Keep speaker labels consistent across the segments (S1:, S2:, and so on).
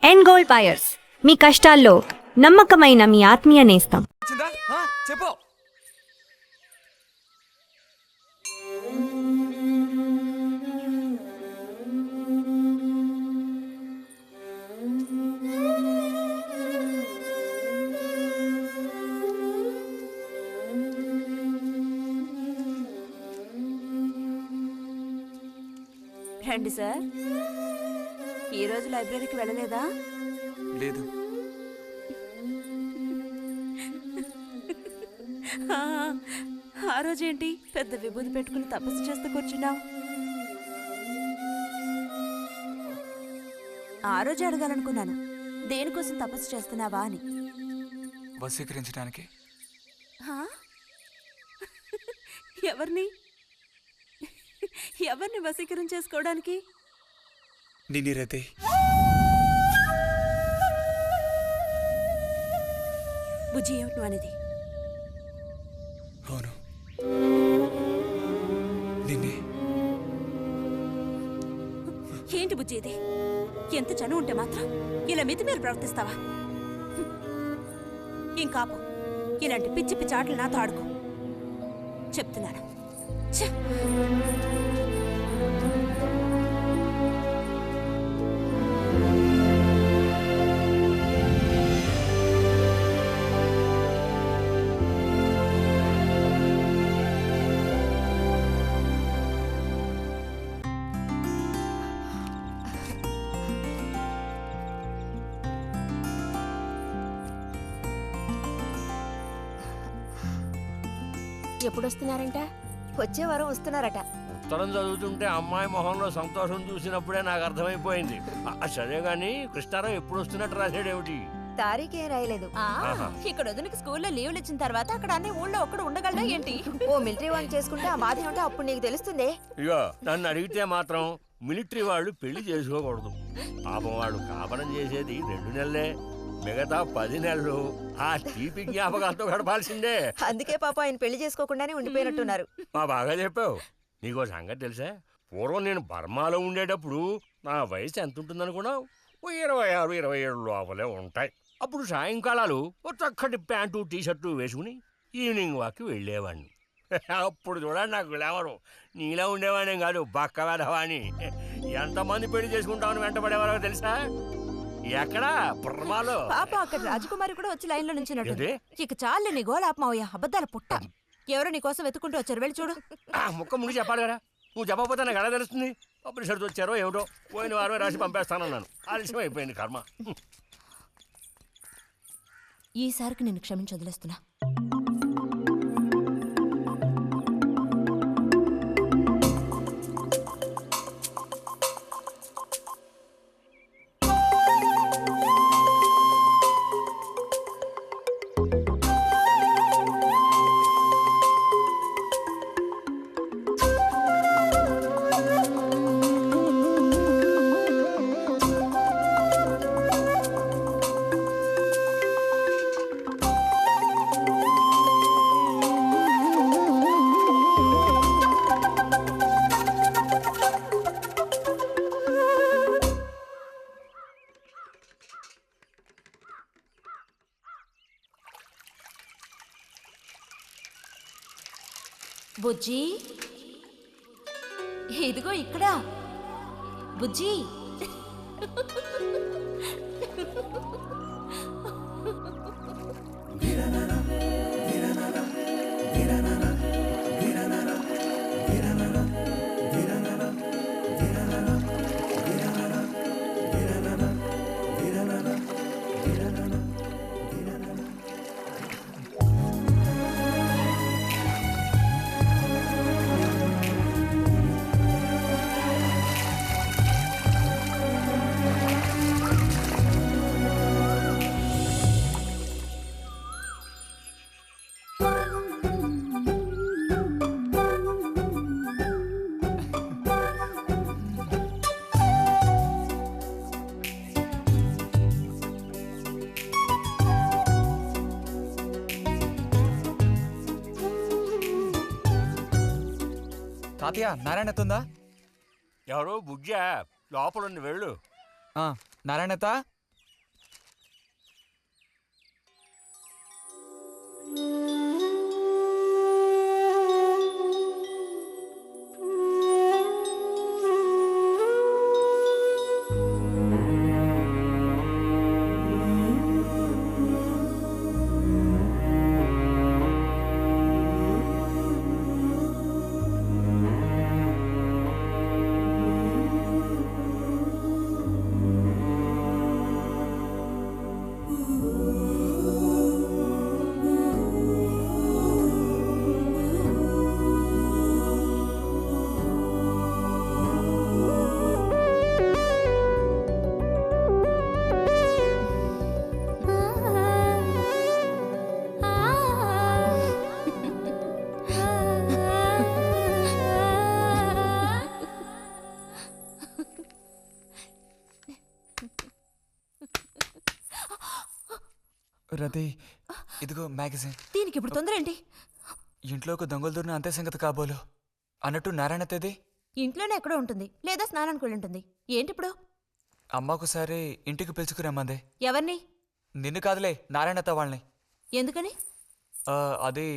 S1: End goal buyers, మీ కష్టాల్లో నమ్మకమైన మీ ఆత్మీయ నేస్తం.
S2: చెప్పు.
S3: రండి సార్. ఈరోజు లైబ్రరీకి వెళ్ళలేదా?
S2: లేదు.
S3: ఆ రోజేంటి పెద్ద విభూతి పెట్టుకుని తపస్సు చేస్తూ కూర్చున్నావు? ఆ రోజు అడగాలనుకున్నాను, దేనికోసం తపస్సు చేస్తున్నావా అని.
S2: వశీకరించడానికి.
S3: ఎవరిని ఎవరిని వశీకరణ చేసుకోవడానికి?
S2: నిన్ను రతే.
S3: బుజ్జి, ఏమిటి నువ్వు అనేది?
S2: అవును, నిన్నే.
S3: ఏంటి బుజ్జి ఇది? ఎంత చనువు ఉంటే మాత్రం ఇలా మితిమీరి ప్రవర్తిస్తావా? ఇంకాపు, ఇలాంటి పిచ్చి పిచ్చి ఆటలు నాతో ఆడుకో చెప్తున్నాను. ఛే!
S4: ఎప్పుడొస్తున్నారంట? వచ్చే వారం వస్తున్నారట.
S5: ఉత్తరం చదువుతుంటే అమ్మాయి మొహంలో సంతోషం చూసినప్పుడే నాకు అర్థమైపోయింది. సరే గాని కృష్ణారావు ఎప్పుడు వస్తున్నట్టు రాశాడేమిటి?
S4: తారీఖేం రాయలేదు.
S3: ఇక్కడ వదినకి స్కూల్లో లీవ్లు ఇచ్చిన తర్వాత అక్కడ అన్ని ఊళ్ళో ఒక్కడు ఉండగలడా ఏంటి?
S4: ఓ మిలిటరీ వాళ్ళు చేసుకుంటే ఆ బాధ ఏమిటో అప్పుడు నీకు తెలుస్తుంది.
S5: ఇగో నన్ను అడిగితే మాత్రం మిలిటరీ వాళ్ళు పెళ్లి చేసుకోకూడదు. పాపం వాళ్ళు కాపడం చేసేది 2 నెలలే, మిగతా 10 నెలలు ఆ తీపి జ్ఞాపకాలతో గడపాల్సిందే.
S4: అందుకే పాప ఆయన పెళ్లి చేసుకోకుండానే ఉండిపోయినట్టున్నారు.
S5: బాగా చెప్పావు. నీకో సంగతి తెలుసా? పూర్వం నేను బర్మాలో ఉండేటప్పుడు నా వయసు ఎంత ఉంటుందనుకున్నావు? 26, 27 లోపలే ఉంటాయి. అప్పుడు సాయంకాలాలు ఒక చక్కటి ప్యాంటు టీషర్టు వేసుకుని ఈవినింగ్ వాక్కి వెళ్ళేవాడిని. అప్పుడు చూడండి నాకు గ్లామరు. నీలా ఉండేవాడిని కాదు, బక్క వేధవాణి. ఎంతమంది పెళ్లి చేసుకుంటామని వెంటబడేవారో తెలుసా? ఎక్కడా? బర్మాలో.
S3: పాప అక్కడ రాజకుమారి కూడా వచ్చి లైన్లో నుంచినట్టు.
S5: ఏంటి?
S3: ఇక చాలు నీ గోలాపమావయ్యా, అబద్ధాల పుట్ట. ఎవరో నీ కోసం వెతుకుంటూ వచ్చారు, వెళ్ళి చూడు.
S5: ముక్క ముగి చెప్పాలి కదా. నువ్వు చెప్పకపోతే నాకు ఎలా తెలుస్తుంది? పబ్లిషర్తో వచ్చారో ఏమిటో, పోయిన వారమే రాసి పంపేస్తానన్నాను. ఆలస్యం అయిపోయింది కర్మ.
S3: ఈసారికి నేను క్షమించి వదిలేస్తున్నా. బుజ్జి, ఇదిగో ఇక్కడ. బుజ్జి,
S2: తాతయ్య, నారాయణతుందా?
S5: ఎవరు? బుజ్జా లోపల ఉంది, వెళ్ళు.
S2: నారాయణత, రతి ఇదిగో మ్యాగజైన్.
S3: దీనికి ఇప్పుడు తొందర ఏంటి?
S2: ఇంట్లో ఒక దొంగలు దూరిన అంతే సంగతి కాబోలు. అన్నట్టు నారాయణ తేది
S3: ఇంట్లోనే ఎక్కడో ఉంటుంది, లేదా స్నానానికి వెళ్ళి ఉంటుంది. ఏంటి ఇప్పుడు?
S2: అమ్మ ఒకసారి ఇంటికి పిలుచుకురమ్మంది.
S3: ఎవరిని?
S2: నిన్ను కాదులే, నారాయణత వాళ్ళని.
S3: ఎందుకని?
S2: అది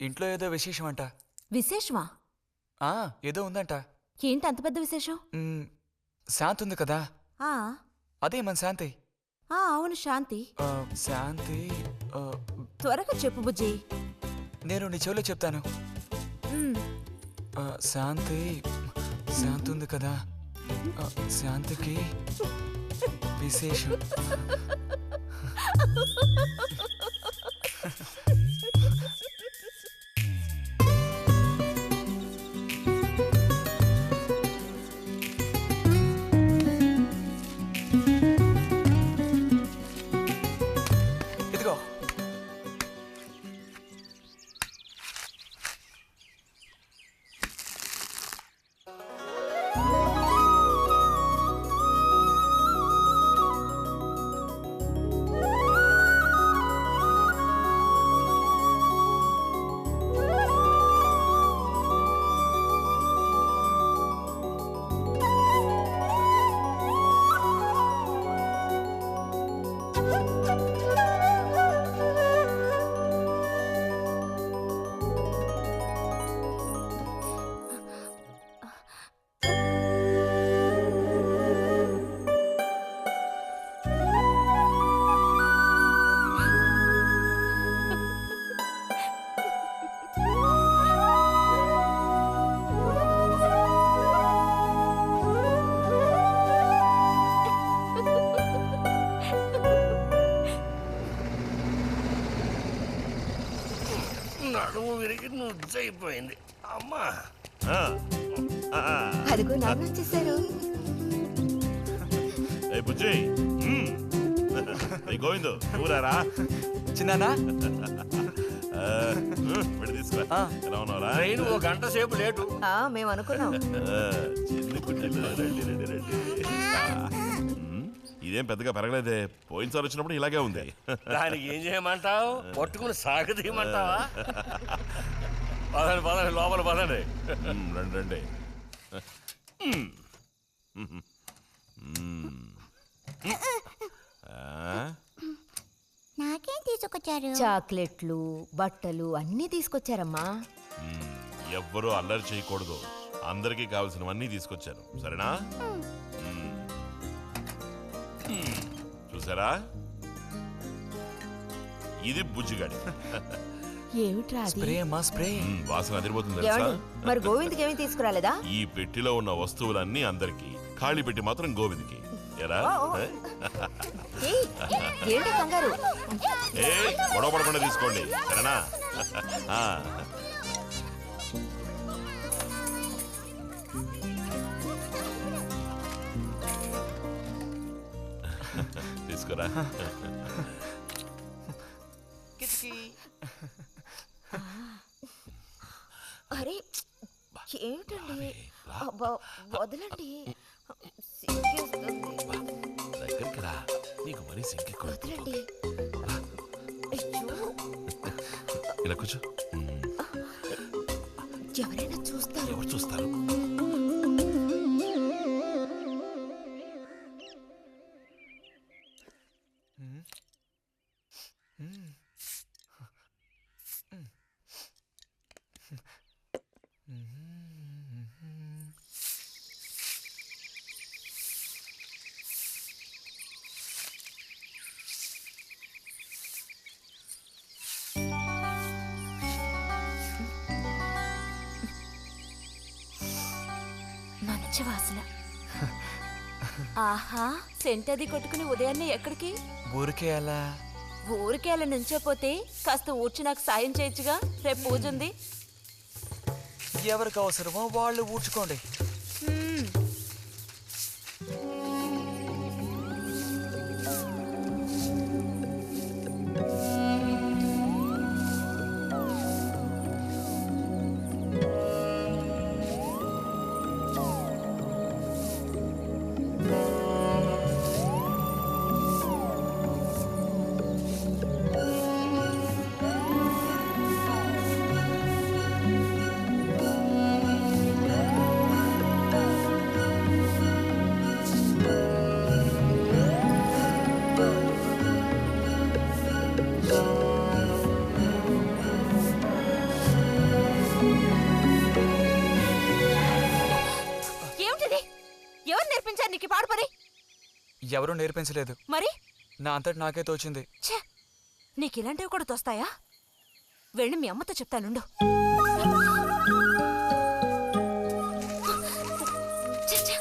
S2: ఇంట్లో ఏదో విశేషం అంట.
S3: విశేషమా?
S2: ఏదో ఉందంట.
S3: ఏంటి అంత పెద్ద విశేషం?
S2: శాంతి ఉంది కదా,
S3: ఆ
S2: అదే మన శాంతి.
S3: అవును, శాంతి.
S2: శాంతి
S3: త్వరగా చెప్పు బుజ్జి.
S2: నేను నీ చెవిలో చెప్తాను. శాంతి శాంతి ఉంది కదా, శాంతికి విశేషం. ఇదిగో
S5: నడుము విరిగి నుజ్జైపోయింది అమ్మా.
S4: అదిగో నాన్న వచ్చేసారు.
S6: బుజ్జి గోవిందు ఊరారా
S2: చిన్నానా
S6: విడి తీసుకో. ఎలా ఉన్నారా?
S5: ట్రైన్ ఓ గంట సేపు లేటు.
S4: మేము అనుకున్నాం.
S6: చిన్ని కుట్టెలు, రండి రండి రండి. ఇదేం పెద్దగా పెరగలేదే, పోయినసారి వచ్చినప్పుడు ఇలాగే ఉంది.
S5: దానికి ఏం చేయమంటావు? పట్టుకుని సాగదీయమంటావా? పదండి పదండి, లోపల పదండి.
S6: రండి రండి.
S7: నాకేం తీసుకొచ్చారు?
S4: చాక్లెట్లు, బట్టలు అన్నీ తీసుకొచ్చారమ్మా.
S6: ఎవ్వరూ అల్లరి చేయకూడదు, అందరికీ కావాల్సినవన్నీ తీసుకొచ్చాను, సరేనా? చూసారా, ఇది బుజ్జిగాడి.
S3: ఏమిట్రా అది?
S2: స్ప్రే అమ్మా స్ప్రే.
S6: వాసన అదిరిపోతుంది తెలుసా?
S4: ఏమండి, మరి గోవింద్కి ఏమీ తీసుకురాలేదా?
S6: ఈ పెట్టిలో ఉన్న వస్తువులన్నీ అందరికి, ఖాళీ పెట్టి మాత్రం గోవింద్కి. ఎరా
S4: ఏయ్, ఏంటి కంగారు?
S6: గొడవ పడకుండా తీసుకోండి, సరేనా? తీసుకురా.
S4: అరే ఏమిటండి, అబ్బా, వదలండి, సిగ్గేస్తుంది.
S6: దగ్గరికి రా, నీకు మరీ సింకెక్కువ.
S4: వదలండి. అయ్యో,
S6: ఇలా కూర్చో.
S4: ఎవరైనా చూస్తారు.
S6: ఎవరు చూస్తారు?
S3: మంచి వాసన. ఆహా, సెంట్ అది కొట్టుకుని ఉదయాన్నే ఎక్కడికి?
S2: ఊరికే అలా.
S3: ఊరికే అలా నుంచోపోతే కాస్త ఊడ్చి నాకు సాయం చేయొచ్చుగా, రేపు పూజ ఉంది.
S2: ఎవరికి అవసరమో వాళ్ళు ఊడ్చుకోండి.
S3: ఏమిటిది? ఎవరు నేర్పించారు నీకు పాడు పని?
S2: ఎవరూ నేర్పించలేదు,
S3: మరి
S2: నా అంతటి నాకే తోచింది.
S3: ఛే, నీకు ఇలాంటివి కూడా తోస్తాయా? వెళ్ళి మీ అమ్మతో చెప్తానుండు. ఛే, ఛే.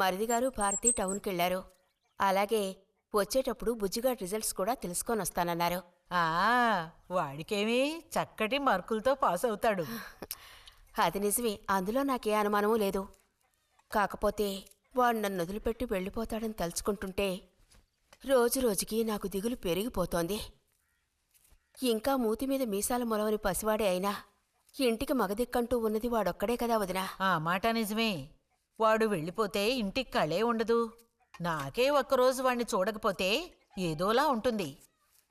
S7: మరిది గారు భారతి టౌన్కి వెళ్లారు. అలాగే వచ్చేటప్పుడు బుజ్జిగాడ్ రిజల్ట్స్ కూడా తెలుసుకొని వస్తానన్నారు.
S8: వాడికేమీ చక్కటి మార్కులతో పాస్ అవుతాడు.
S7: అది నిజమే, అందులో నాకే అనుమానమూ లేదు. కాకపోతే వాడు నన్ను వదిలిపెట్టి వెళ్ళిపోతాడని తలుచుకుంటుంటే రోజురోజుకి నాకు దిగులు పెరిగిపోతోంది. ఇంకా మూతి మీద మీసాల మొలవని పసివాడే అయినా ఇంటికి మగదిక్కంటూ ఉన్నది వాడొక్కడే కదా వదినా.
S8: ఆ మాట నిజమే. వాడు వెళ్ళిపోతే ఇంటికి కళే ఉండదు. నాకే ఒక్కరోజు వాణ్ణి చూడకపోతే ఏదోలా ఉంటుంది.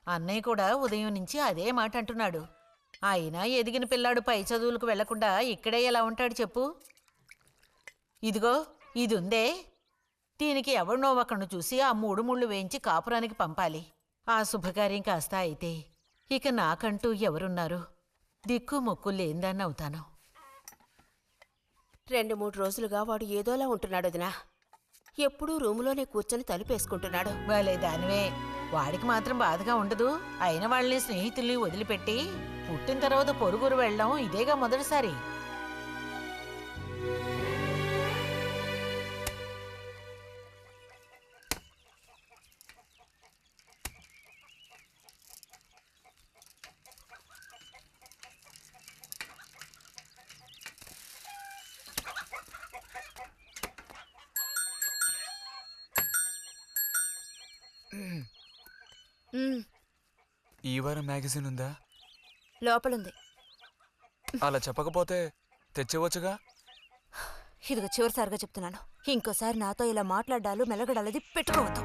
S8: అన్నయ్య కూడా ఉదయం నుంచి అదే మాట అంటున్నాడు. అయినా ఎదిగిన పిల్లాడు పై చదువులకు వెళ్లకుండా ఇక్కడే ఎలా ఉంటాడు చెప్పు? ఇదిగో ఇది ఉందే, దీనికి ఎవరినో ఒకను చూసి ఆ 3 ముళ్ళు వేయించి కాపురానికి పంపాలి. ఆ శుభకార్యం కాస్త అయితే ఇక నాకంటూ ఎవరున్నారు? దిక్కు మొక్కు లేందాన్ని అవుతాను.
S7: 2-3 రోజులుగా వాడు ఏదోలా ఉంటున్నాడు వదినా. ఎప్పుడూ రూములోనే కూర్చొని తలుపేసుకుంటున్నాడు.
S8: భలే దానివే. వాడికి మాత్రం బాధగా ఉండదు. అయిన వాళ్ళని స్నేహితుల్ని వదిలిపెట్టి పుట్టిన తర్వాత పొరుగురు వెళ్ళడం ఇదేగా మొదటిసారి.
S2: ఈ వారం మ్యాగజైన్ ఉందా?
S3: లోపలుంది.
S2: అలా చెప్పకపోతే తెచ్చేవచ్చుగా.
S3: ఇదిగో చివరిసారిగా చెప్తున్నాను, ఇంకోసారి నాతో ఇలా మాట్లాడాలు మెలగడాలది పెట్టుకోవద్దు.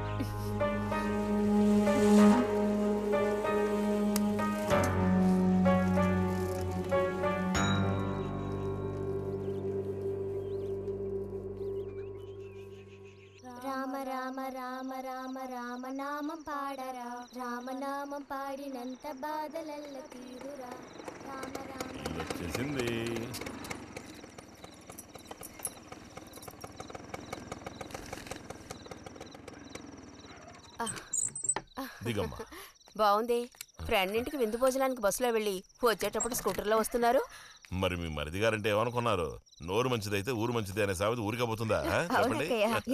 S4: రామ రామ రామ రామ రామనామం పాడరా, రామనామం పాడినంత బాధలల్ల తీరురా. రామ రామ
S6: వచ్చేసింది. దిగమ్మా.
S7: బావుంది. ఫ్రెండ్ ఇంటికి విందు భోజనానికి బస్సులో వెళ్ళి వచ్చేటప్పుడు స్కూటర్లో వస్తున్నారు.
S6: మరి మీ మరిది గారంటే ఏమనుకున్నారు? నోరు మంచిదైతే ఊరు మంచిది అనే సామెత ఊరికపోతుందా? చెప్పండి.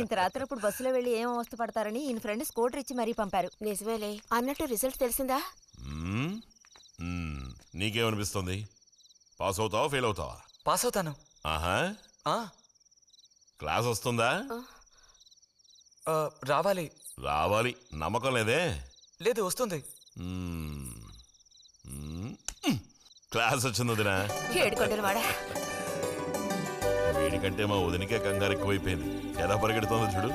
S1: ఇంత రాత్రప్పుడు బస్సులో వెళ్ళి ఏం అవస్థ పడతారని ఈయన ఫ్రెండ్ స్కూటర్ ఇచ్చి మరీ పంపారు.
S7: నిజమేలే. అన్నట్టు రిజల్ట్ తెలిసిందా?
S6: మ్మ్. మ్మ్. నీకేమనిపిస్తుంది? పాస్ అవుతావా ఫెయిల్ అవుతావా?
S2: పాస్ అవుతాను.
S6: ఆహా.
S2: ఆ,
S6: క్లాస్ వస్తుందా?
S2: రావాలి.
S6: రావాలి. నమ్మకం లేదే?
S2: లేదు, వస్తుంది.
S6: మ్మ్. మ్మ్. క్లాస్ వచ్చింది వదినా.
S7: ఏడుకొండలు వాడా.
S6: వీడికంటే మా వదినికే కంగారు ఎక్కువైపోయింది. ఎలా పరిగెడుతోందో చూడు.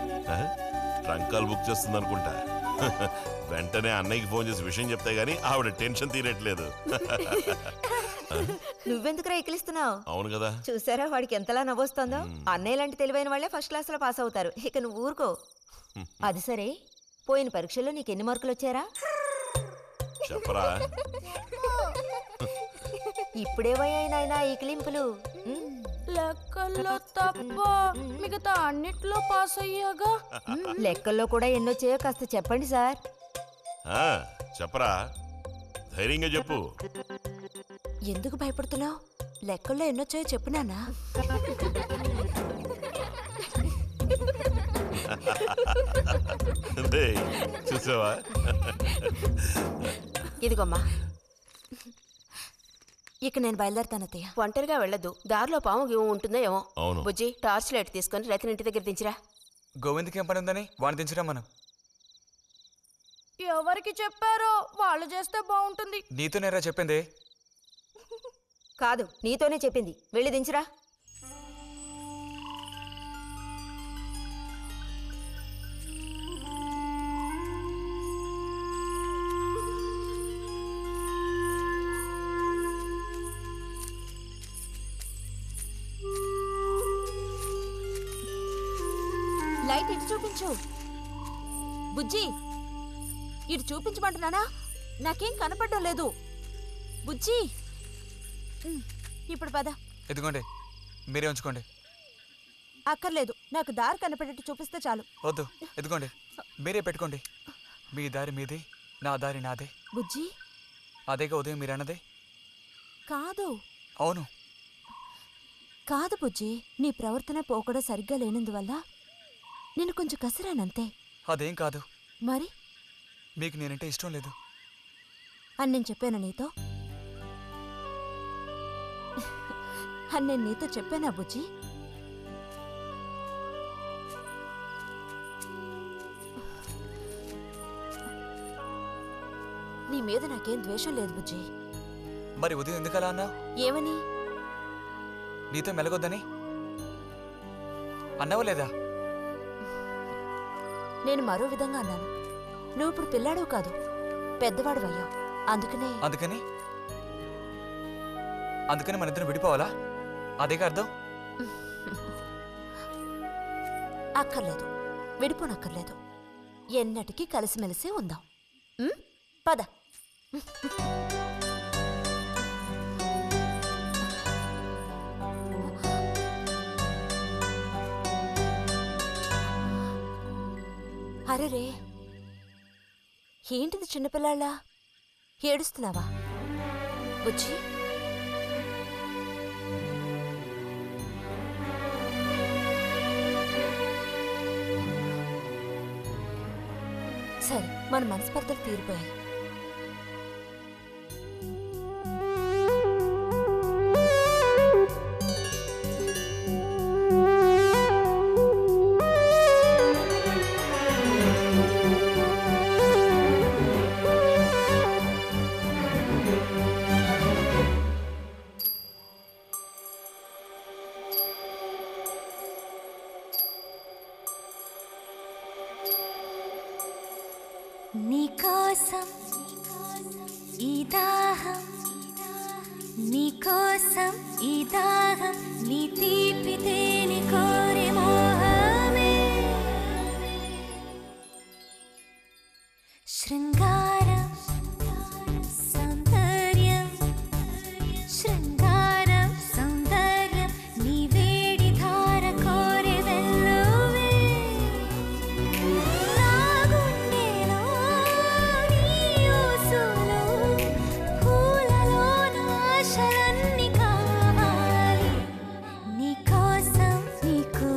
S6: ట్రంకాలు బుక్ చేస్తుంది అనుకుంటా. వెంటనే అన్నయ్యకి ఫోన్ చేసి విషయం చెప్తే గానీ ఆవిడ టెన్షన్ తీరట్లేదు.
S1: నువ్వెందుకు ఎక్కిలిస్తున్నావు?
S6: అవును కదా.
S1: చూసారా వాడికి ఎంతలా నవ్వొస్తుందో. అన్నయ్య లాంటి తెలివైన వాళ్ళే ఫస్ట్ క్లాస్ లో పాస్ అవుతారు. ఇక నువ్వు ఊరుకో. అది సరే, పోయిన పరీక్షల్లో నీకు ఎన్ని మార్కులు వచ్చారా?
S6: చెప్పరా.
S1: ఇప్పుడేవైనా ఈ క్లింపులు.
S4: లెక్కల్లో తప్ప మిగతా అన్నిట్లో పాస్ అయ్యాగా.
S1: లెక్కల్లో కూడా ఎన్నొచ్చాయో కాస్త చెప్పండి సార్.
S6: చెప్పరా. ధైర్యంగా చెప్పు.
S1: ఎందుకు భయపడుతున్నావు? లెక్కల్లో ఎన్నొచ్చాయో చెప్పు నాన్నా.
S6: రేయ్, చూసావా?
S7: ఇదిగోమ్మా.
S1: ఇక నేను బయలుదేరుతాను అత్తయ్య.
S7: ఒంటరిగా వెళ్ళొద్దు, దారిలో పాము గీము ఉంటుందో ఏమో.
S6: అవును.
S7: బుజ్జి, టార్చ్ లైట్ తీసుకొని రతిని ఇంటి దగ్గర దించిరా.
S2: గోవింద్కి ఏం పని ఉందని వాడిని దించరా మనం.
S4: ఎవరికి చెప్పారో వాళ్ళు చేస్తే బాగుంటుంది.
S2: నీతో నేరా చెప్పింది.
S1: కాదు, నీతోనే చెప్పింది. వెళ్ళి దించురా. లైట్ ఇటు చూపించు. బుజ్జి, ఇటు చూపించమంటున్నానా? నాకేం కనపడడం లేదు. బుజ్జి, ఇప్పుడు పద.
S2: ఎదుగోండి, మీరే ఉంచుకోండి.
S1: అక్కర్లేదు, నాకు దారి కనపడేట్టు చూపిస్తే చాలు.
S2: వద్దు, ఎదుగోండి, మీరే పెట్టుకోండి. మీ దారి మీది, నా దారి నాదే.
S1: బుజ్జి,
S2: అదేగా ఉదయం మీరు అన్నదే.
S1: కాదు
S2: అవును.
S1: కాదు బుజ్జి, నీ ప్రవర్తన పోకడ సరిగ్గా లేనందువల్ల నేను కొంచెం కసిరానంతే.
S2: అదేం కాదు.
S1: మరి
S2: మీకు నేనంటే ఇష్టం లేదు
S1: అని నేను చెప్పాను నీతో? అని నేను నీతో చెప్పానా బుజ్జి? నీ మీద నాకేం ద్వేషం లేదు బుజ్జి.
S2: మరి ఉదయం ఎందుకు అలా అన్నావు?
S1: ఏమని?
S2: నీతో మెలగొద్దని అన్నావా లేదా?
S1: నేను మరో విధంగా అన్నాను. నువ్వు ఇప్పుడు పిల్లాడవు కాదు, పెద్దవాడు అయ్యావు. అందుకనే
S2: అందుకని మన ఇద్దరం విడిపోవాలా? అదేగా అర్థం.
S1: అక్కర్లేదు, విడిపోనక్కర్లేదు. ఎన్నటికీ కలిసిమెలిసి ఉందాం. పద. అరెరే, ఏంటిది చిన్నపిల్లాళ్ళ ఏడుస్తున్నావా బుజ్జి? సరే, మన మనస్పర్ధలు తీరిపోయాయి.
S4: నీకోసం ఈ దాహం, నీకోసం ఈ దాహం, నీ తీపి తేనె కోరి మోహమే. శృంగారం సౌందర్యం, శృంగారం సౌందర్యం, నీ వేడి ధార కోరి వెల్లువే. నా గుండెలో నీ ఊసులు, పూలలోన ఆశలన్నీ కావాలి. నీకోసం నీకోసం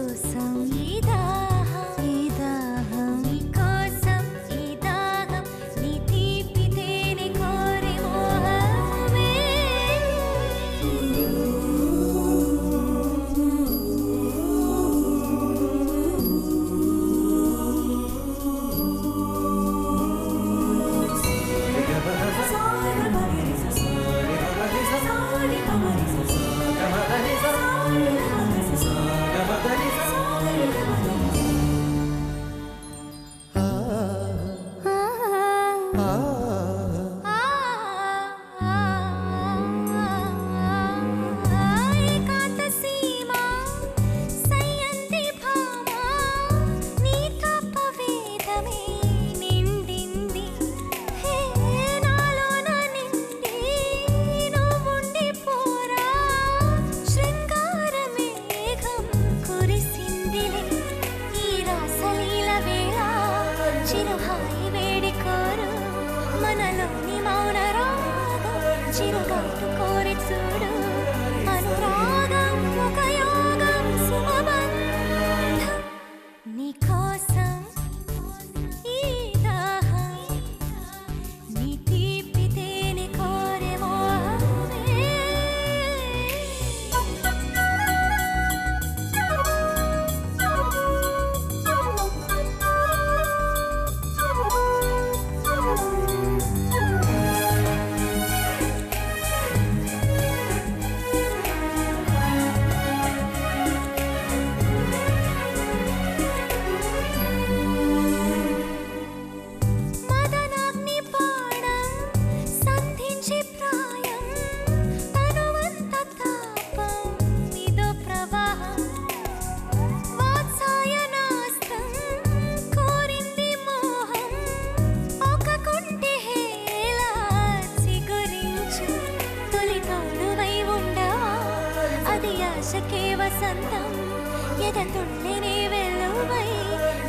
S4: జతుండిని వెలువై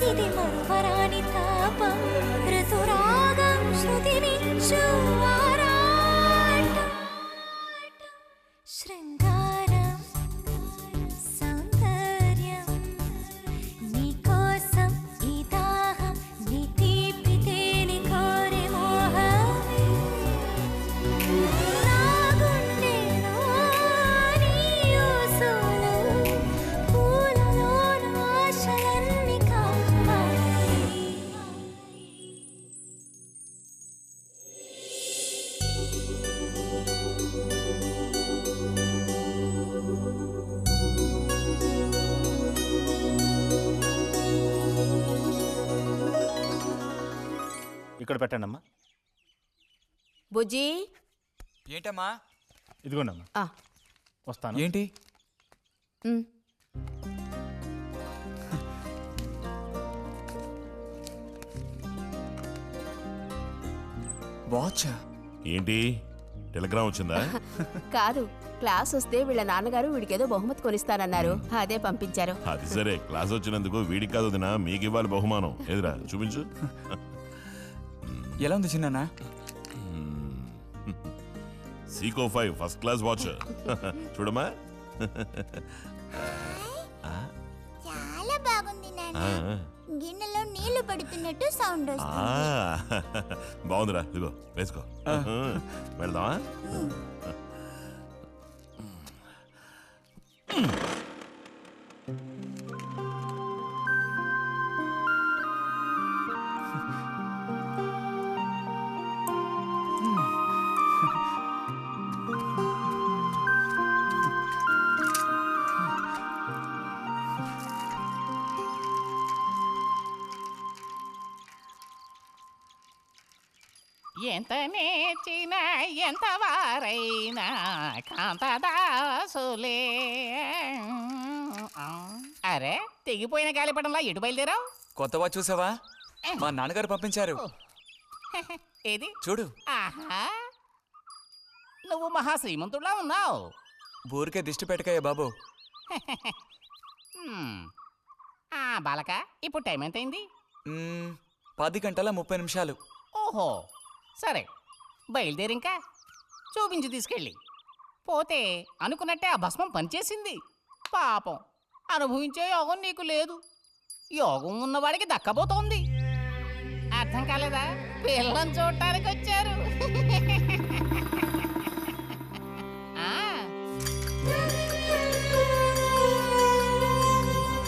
S4: ఇది మరువరాని తాపం ఋతురాగం శృతి మించు ఆరాటం శృంగారం సౌందర్యం నీకోసం ఈ దాహం నీ తీపి తేనె కోరే మోహమే నా గుండెలో నీ ఊసులు పూలలోన ఆశలన్నీ కావాలి
S9: ఇక్కడ పెట్టండి అమ్మా.
S7: బుజ్జి
S2: ఏంటమ్మా?
S9: ఇదిగోండమ్మా.
S7: ఆ,
S9: వస్తాను.
S2: ఏంటి?
S7: ఉమ్.
S2: వాచా?
S6: ఏంటి టెలిగ్రామ్ వచ్చిందా?
S7: కాదు, క్లాస్ వస్తే వీళ్ళ నాన్నగారు వీడికేదో బహుమతి కొనిస్తానన్నారు, అదే పంపించారు.
S6: అది సరే, క్లాస్ వచ్చినందుకు వీడికి కాదు వదినా, మీకు ఇవ్వాలి బహుమానం. ఎదురా చూపించు.
S2: ఎలా ఉంది చిన్న?
S6: Seeko 5 first class watch. చూడమ్మా.
S4: చాలా బాగుంది నాన్న
S6: ఆ,
S4: గిన్నెలో నీళ్లు పడుతున్నట్టు సౌండ్
S6: ఆ,
S4: వస్తుంది
S6: బాగుందిరా, ఇదిగో వేసుకో. వెళ్దామా?
S10: ఎంత నేర్చిన ఎంత వారైనా కాంతదాసులే. అరే తెగిపోయిన గాలిపటంలా ఎటు బయలుదేరావు?
S2: కొత్త వాచ్ చూసావా? మా నాన్నగారు పంపించారు.
S10: ఏది
S2: చూడు.
S10: ఆహా, నువ్వు మహా శ్రీమంతుడిలా ఉన్నావు.
S2: ఊరికే దిష్టి పెట్టకయ్యా బాబు.
S10: బాలక, ఇప్పుడు టైం ఎంతైంది?
S2: 10:30
S10: ఓహో, సరే బయలుదేరి ఇంకా చూపించి తీసుకెళ్ళి. పోతే అనుకున్నట్టే ఆ భస్మం పనిచేసింది. పాపం, అనుభవించే యోగం నీకు లేదు. యోగం ఉన్నవాడికి దక్కబోతోంది. అర్థం కాలేదా? పిల్లని చూడటానికి వచ్చారు.